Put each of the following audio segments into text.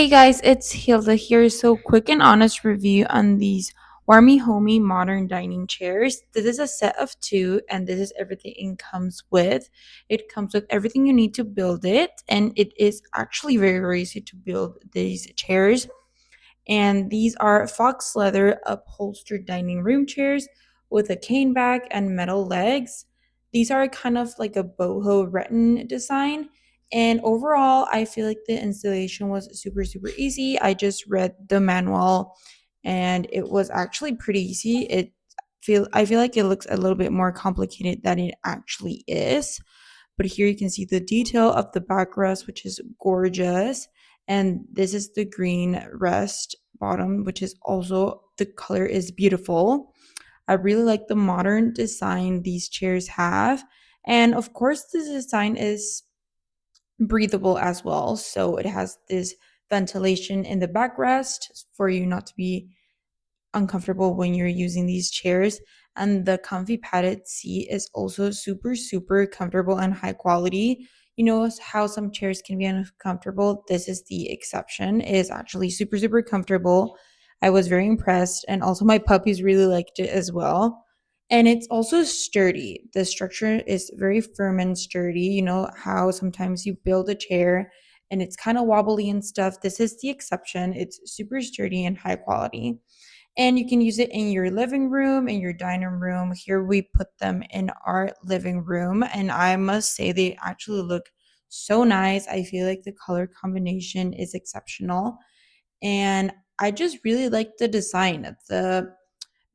Hey guys, it's Hilda here. So, quick and honest review on these Warmiehomy Modern Dining Chairs. This is a set of two, and this is everything it comes with. It comes with everything you need to build it, and it is actually very, very easy to build these chairs. And these are Faux Leather Upholstered dining room chairs with a cane back and metal legs. These are kind of like a boho Rattan design. And overall, I feel like the installation was super, super easy. I just read the manual and it was actually pretty easy. I feel like it looks a little bit more complicated than it actually is. But here you can see the detail of the backrest, which is gorgeous. And this is the green rest bottom, which is also the color is beautiful. I really like the modern design these chairs have. And of course, the design is breathable as well. So it has this ventilation in the backrest for you not to be uncomfortable when you're using these chairs. And the comfy padded seat is also super, super comfortable and high quality. You know how some chairs can be uncomfortable? This is the exception. It is actually super, super comfortable. I was very impressed. And also, my puppies really liked it as well. And it's also sturdy. The structure is very firm and sturdy. You know how sometimes you build a chair and it's kind of wobbly and stuff. This is the exception. It's super sturdy and high quality, and you can use it in your living room, in your dining room. Here we put them in our living room, and I must say they actually look so nice. I feel like the color combination is exceptional, and I just really like the design. The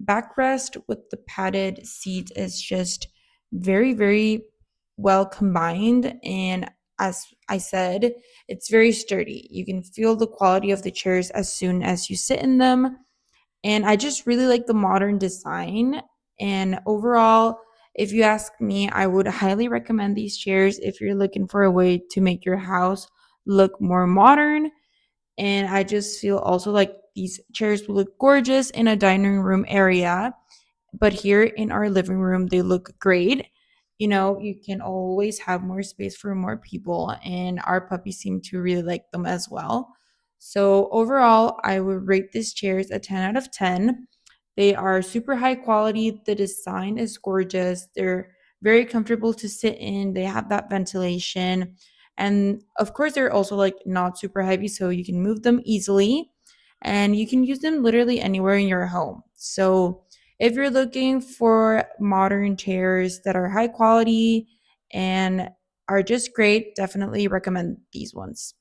backrest with the padded seat is just very, very well combined, and as I said, it's very sturdy. You can feel the quality of the chairs as soon as you sit in them, and I just really like the modern design. And overall, if you ask me, I would highly recommend these chairs if you're looking for a way to make your house look more modern. And I just feel also like these chairs will look gorgeous in a dining room area, but here in our living room, they look great. You know, you can always have more space for more people, and our puppies seem to really like them as well. So, overall, I would rate these chairs a 10 out of 10. They are super high quality. The design is gorgeous. They're very comfortable to sit in. They have that ventilation. And of course, they're also like not super heavy, so you can move them easily and you can use them literally anywhere in your home. So, if you're looking for modern chairs that are high quality and are just great, definitely recommend these ones.